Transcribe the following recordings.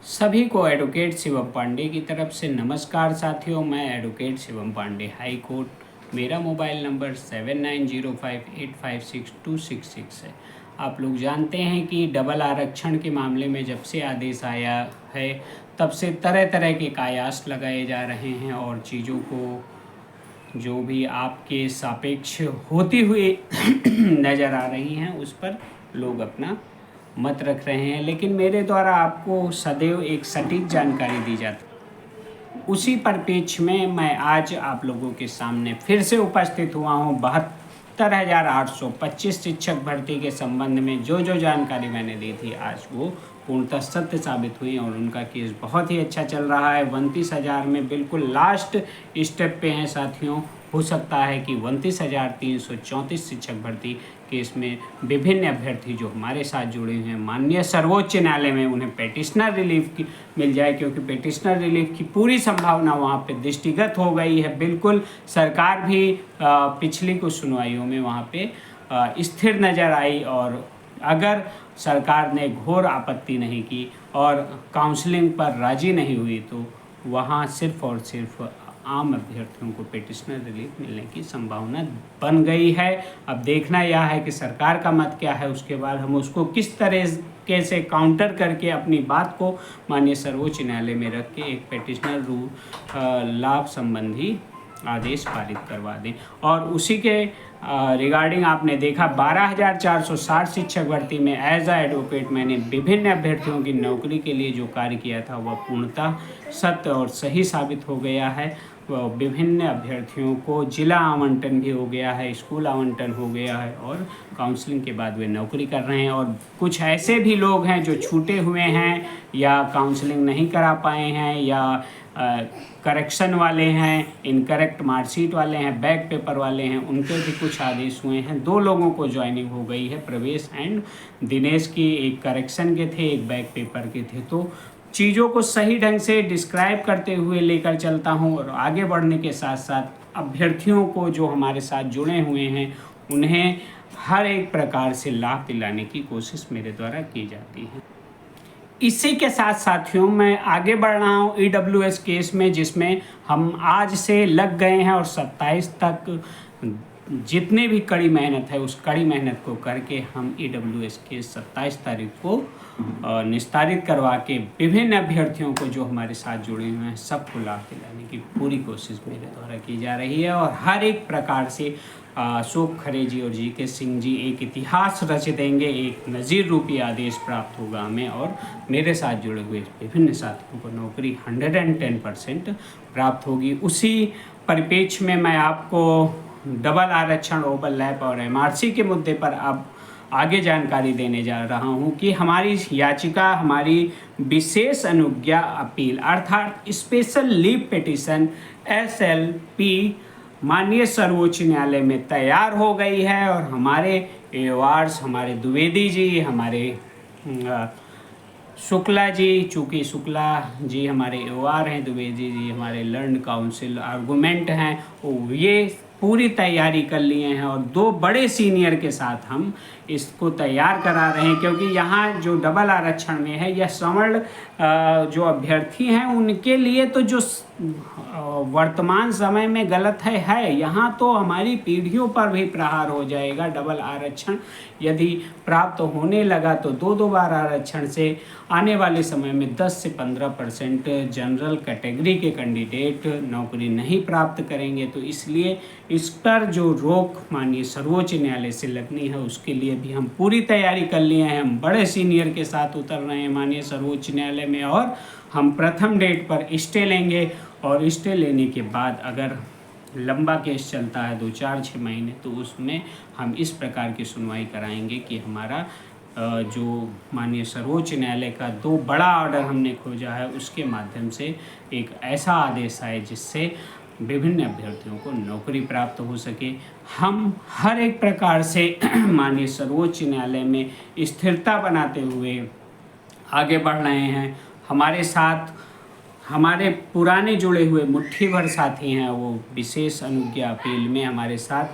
सभी को एडवोकेट शिवम पांडे की तरफ से नमस्कार साथियों। मैं advocate Shivam Pandey, high court. मेरा मोबाइल नंबर 7905856266 है। आप लोग जानते हैं कि डबल आरक्षण के मामले में जब से आदेश आया है तब से तरह तरह के कयास लगाए जा रहे हैं और चीज़ों को जो भी आपके सापेक्ष होती हुई नज़र आ रही हैं उस पर लोग अपना मत रख रहे हैं, लेकिन मेरे द्वारा आपको सदैव एक सटीक जानकारी दी जाती है। उसी परिप्रेक्ष्य में मैं आज आप लोगों के सामने फिर से उपस्थित हुआ हूँ। 72,825 शिक्षक भर्ती के संबंध में जो जानकारी मैंने दी थी आज वो पूर्णतः सत्य साबित हुई और उनका केस बहुत ही अच्छा चल रहा है। 29,000 में बिल्कुल लास्ट स्टेप पे हैं साथियों। हो सकता है कि 29,334 शिक्षक भर्ती केस में विभिन्न अभ्यर्थी जो हमारे साथ जुड़े हुए हैं माननीय सर्वोच्च न्यायालय में उन्हें पेटिशनर रिलीफ की मिल जाए, क्योंकि पेटिशनर रिलीफ की पूरी संभावना वहाँ पे दृष्टिगत हो गई है। बिल्कुल सरकार भी पिछली कुछ सुनवाइयों में वहाँ पे स्थिर नज़र आई और अगर सरकार ने घोर आपत्ति नहीं की और काउंसलिंग पर राजी नहीं हुई तो वहाँ सिर्फ और सिर्फ आम अभ्यर्थियों को पेटिशनर रिलीफ मिलने की संभावना बन गई है। अब देखना यह है कि सरकार का मत क्या है, उसके बाद हम उसको किस तरीके से काउंटर करके अपनी बात को माननीय सर्वोच्च न्यायालय में रख के एक पेटिशनर लाभ संबंधी आदेश पारित करवा दें। और उसी के रिगार्डिंग आपने देखा 12,460 शिक्षक भर्ती में एज अ एडवोकेट मैंने विभिन्न अभ्यर्थियों की नौकरी के लिए जो कार्य किया था वह पूर्णतः सत्य और सही साबित हो गया है। विभिन्न अभ्यर्थियों को जिला आवंटन भी हो गया है, स्कूल आवंटन हो गया है और काउंसलिंग के बाद वे नौकरी कर रहे हैं। और कुछ ऐसे भी लोग हैं जो छूटे हुए हैं या काउंसलिंग नहीं करा पाए हैं या करेक्शन वाले हैं, इनकरेक्ट मार्कशीट वाले हैं, बैक पेपर वाले हैं, उनके भी कुछ आदेश हुए हैं। 2 लोगों को ज्वाइनिंग हो गई है, प्रवेश एंड दिनेश की। एक करेक्शन के थे, एक बैक पेपर के थे। तो चीज़ों को सही ढंग से डिस्क्राइब करते हुए लेकर चलता हूँ और आगे बढ़ने के साथ साथ अभ्यर्थियों को जो हमारे साथ जुड़े हुए हैं उन्हें हर एक प्रकार से लाभ दिलाने की कोशिश मेरे द्वारा की जाती है। इसी के साथ साथियों मैं आगे बढ़ रहा हूँ EWS केस में, जिसमें हम आज से लग गए हैं और 27 तक जितने भी कड़ी मेहनत है उस कड़ी मेहनत को करके हम EWS केस 27 तारीख को निस्तारित करवा के विभिन्न अभ्यर्थियों को जो हमारे साथ जुड़े हुए हैं सबको लाभ दिलाने की पूरी कोशिश मेरे द्वारा की जा रही है। और हर एक प्रकार से अशोक खरे जी और GK सिंह जी एक इतिहास रच देंगे, एक नज़ीर रूपी आदेश प्राप्त होगा हमें और मेरे साथ जुड़े हुए विभिन्न साथियों को नौकरी 110% प्राप्त होगी। उसी परिप्रेक्ष्य में मैं आपको डबल आरक्षण, ओवरलैप और MRC के मुद्दे पर अब आगे जानकारी देने जा रहा हूं कि हमारी याचिका, हमारी विशेष अनुज्ञा अपील अर्थात स्पेशल लीव पिटीशन SLP माननीय सर्वोच्च न्यायालय में तैयार हो गई है और हमारे एवार्ड्स, हमारे द्विवेदी जी, हमारे शुक्ला जी, चूँकि शुक्ला जी हमारे एवार हैं, द्विवेदी जी हमारे लर्न काउंसिल आर्गूमेंट हैं, ये पूरी तैयारी कर लिए हैं और 2 बड़े सीनियर के साथ हम इसको तैयार करा रहे हैं। क्योंकि यहाँ जो डबल आरक्षण में है यह सवर्ण जो अभ्यर्थी हैं उनके लिए तो जो वर्तमान समय में गलत है यहाँ तो हमारी पीढ़ियों पर भी प्रहार हो जाएगा। डबल आरक्षण यदि प्राप्त होने लगा तो 2 बार आरक्षण से आने वाले समय में 10 से 15% जनरल कैटेगरी के कैंडिडेट नौकरी नहीं प्राप्त करेंगे। तो इसलिए इस पर जो रोक माननीय सर्वोच्च न्यायालय से लगनी है उसके लिए भी हम पूरी तैयारी कर लिए हैं। हम बड़े सीनियर के साथ उतर रहे हैं माननीय सर्वोच्च न्यायालय में और हम प्रथम डेट पर स्टे लेंगे और स्टे लेने के बाद अगर लंबा केस चलता है 2-4-6 महीने तो उसमें हम इस प्रकार की सुनवाई कराएंगे कि हमारा जो माननीय सर्वोच्च न्यायालय का 2 बड़ा ऑर्डर हमने खोजा है उसके माध्यम से एक ऐसा आदेश आए जिससे विभिन्न अभ्यर्थियों को नौकरी प्राप्त हो सके। हम हर एक प्रकार से माननीय सर्वोच्च न्यायालय में स्थिरता बनाते हुए आगे बढ़ रहे हैं। हमारे साथ हमारे पुराने जुड़े हुए मुट्ठी भर साथी हैं, वो विशेष अनुज्ञा अपील में हमारे साथ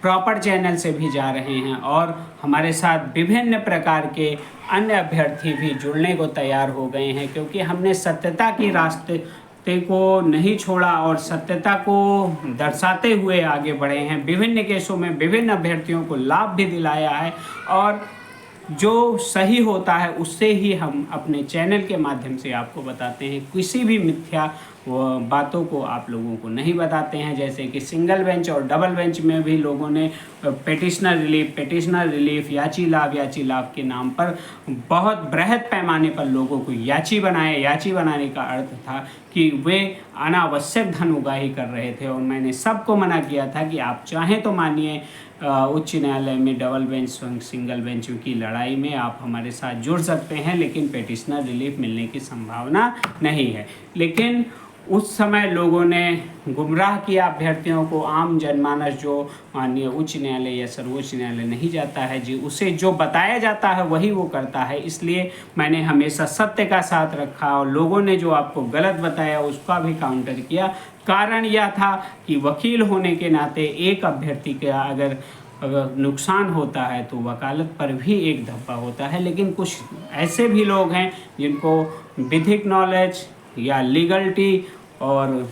प्रॉपर चैनल से भी जा रहे हैं और हमारे साथ विभिन्न प्रकार के अन्य अभ्यर्थी भी जुड़ने को तैयार हो गए हैं, क्योंकि हमने सत्यता की रास्ते को नहीं छोड़ा और सत्यता को दर्शाते हुए आगे बढ़े हैं। विभिन्न केसों में विभिन्न अभ्यर्थियों को लाभ भी दिलाया है और जो सही होता है उससे ही हम अपने चैनल के माध्यम से आपको बताते हैं। किसी भी मिथ्या बातों को आप लोगों को नहीं बताते हैं। जैसे कि सिंगल बेंच और डबल बेंच में भी लोगों ने पेटिशनर रिलीफ याची लाभ के नाम पर बहुत बृहद पैमाने पर लोगों को याची बनाने का अर्थ था कि वे अनावश्यक धन उगाही कर रहे थे। और मैंने सबको मना किया था कि आप चाहें तो मानिए उच्च न्यायालय में डबल बेंच सिंगल बेंच की लड़ाई में आप हमारे साथ जुड़ सकते हैं, लेकिन पेटिशनर रिलीफ मिलने की संभावना नहीं है। लेकिन उस समय लोगों ने गुमराह किया अभ्यर्थियों को। आम जनमानस जो माननीय उच्च न्यायालय या सर्वोच्च न्यायालय नहीं जाता है जी, उसे जो बताया जाता है वही वो करता है। इसलिए मैंने हमेशा सत्य का साथ रखा और लोगों ने जो आपको गलत बताया उसका भी काउंटर किया। कारण यह था कि वकील होने के नाते एक अभ्यर्थी का अगर नुकसान होता है तो वकालत पर भी एक धब्बा होता है। लेकिन कुछ ऐसे भी लोग हैं जिनको विधिक नॉलेज या लीगलिटी और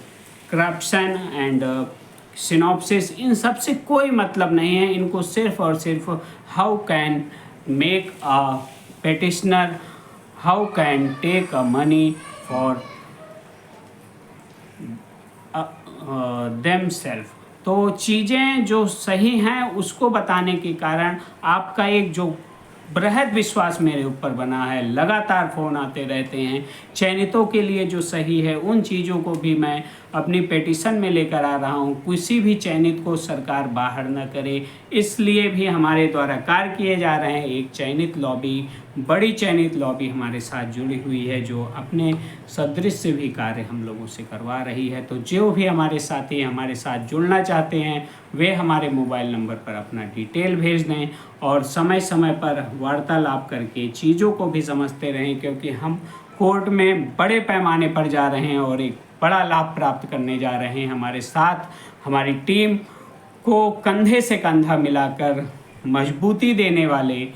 करप्शन एंड सिनॉप्सिस इन सब से कोई मतलब नहीं है। इनको सिर्फ और सिर्फ how can make a petitioner, how can take a money for themselves. तो चीज़ें जो सही हैं उसको बताने के कारण आपका एक जो बृहद विश्वास मेरे ऊपर बना है, लगातार फ़ोन आते रहते हैं। चयनितों के लिए जो सही है उन चीज़ों को भी मैं अपनी पेटिशन में लेकर आ रहा हूँ। किसी भी चयनित को सरकार बाहर न करे, इसलिए भी हमारे द्वारा कार्य किए जा रहे हैं। एक चयनित लॉबी, बड़ी चयनित लॉबी हमारे साथ जुड़ी हुई है जो अपने सदृश से भी कार्य हम लोगों से करवा रही है। तो जो भी हमारे साथी हमारे साथ जुड़ना चाहते हैं वे हमारे मोबाइल नंबर पर अपना डिटेल भेज दें और समय समय पर वार्तालाप करके चीज़ों को भी समझते रहें, क्योंकि हम कोर्ट में बड़े पैमाने पर जा रहे हैं और एक बड़ा लाभ प्राप्त करने जा रहे हैं। हमारे साथ हमारी टीम को कंधे से कंधा मिलाकर मजबूती देने वाले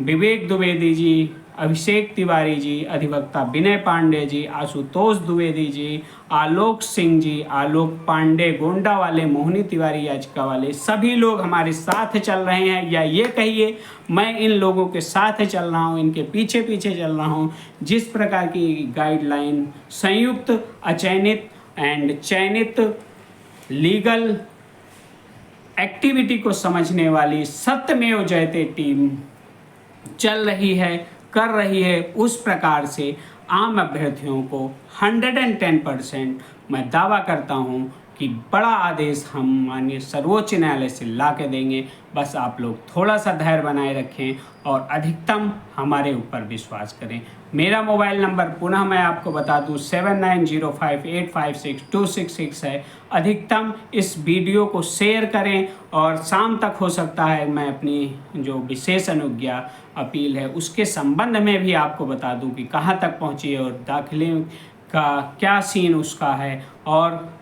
विवेक द्विवेदी जी, अभिषेक तिवारी जी, अधिवक्ता विनय पांडे जी, आशुतोष द्विवेदी जी, आलोक सिंह जी, आलोक पांडे गोंडा वाले, मोहिनी तिवारी याचिका वाले, सभी लोग हमारे साथ चल रहे हैं। या ये कहिए मैं इन लोगों के साथ चल रहा हूँ, इनके पीछे पीछे चल रहा हूँ। जिस प्रकार की गाइडलाइन संयुक्त अचयनित एंड चयनित लीगल एक्टिविटी को समझने वाली सत्यमेव जयते टीम चल रही है, कर रही है, उस प्रकार से आम अभ्यर्थियों को 110% मैं दावा करता हूं कि बड़ा आदेश हम माननीय सर्वोच्च न्यायालय से ला के देंगे। बस आप लोग थोड़ा सा धैर्य बनाए रखें और अधिकतम हमारे ऊपर विश्वास करें। मेरा मोबाइल नंबर पुनः मैं आपको बता दूं 7905856266 है। अधिकतम इस वीडियो को शेयर करें और शाम तक हो सकता है मैं अपनी जो विशेष अनुज्ञा अपील है उसके संबंध में भी आपको बता दूं कि कहां तक पहुंची है और दाखिले का क्या सीन उसका है और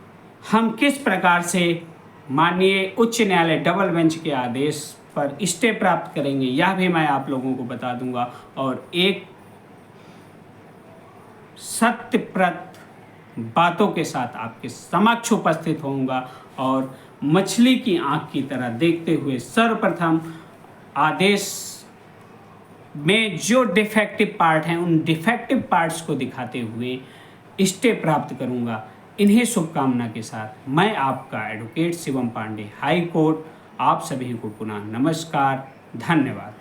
हम किस प्रकार से माननीय उच्च न्यायालय डबल बेंच के आदेश पर स्टे प्राप्त करेंगे, यह भी मैं आप लोगों को बता दूंगा। और एक सत्यप्रत बातों के साथ आपके समक्ष उपस्थित होऊंगा और मछली की आंख की तरह देखते हुए सर्वप्रथम आदेश में जो डिफेक्टिव पार्ट हैं उन डिफेक्टिव पार्ट्स को दिखाते हुए स्टे प्राप्त करूंगा। इन्हीं शुभकामना के साथ मैं आपका advocate Shivam Pandey, high court, आप सभी को पुनः नमस्कार, धन्यवाद।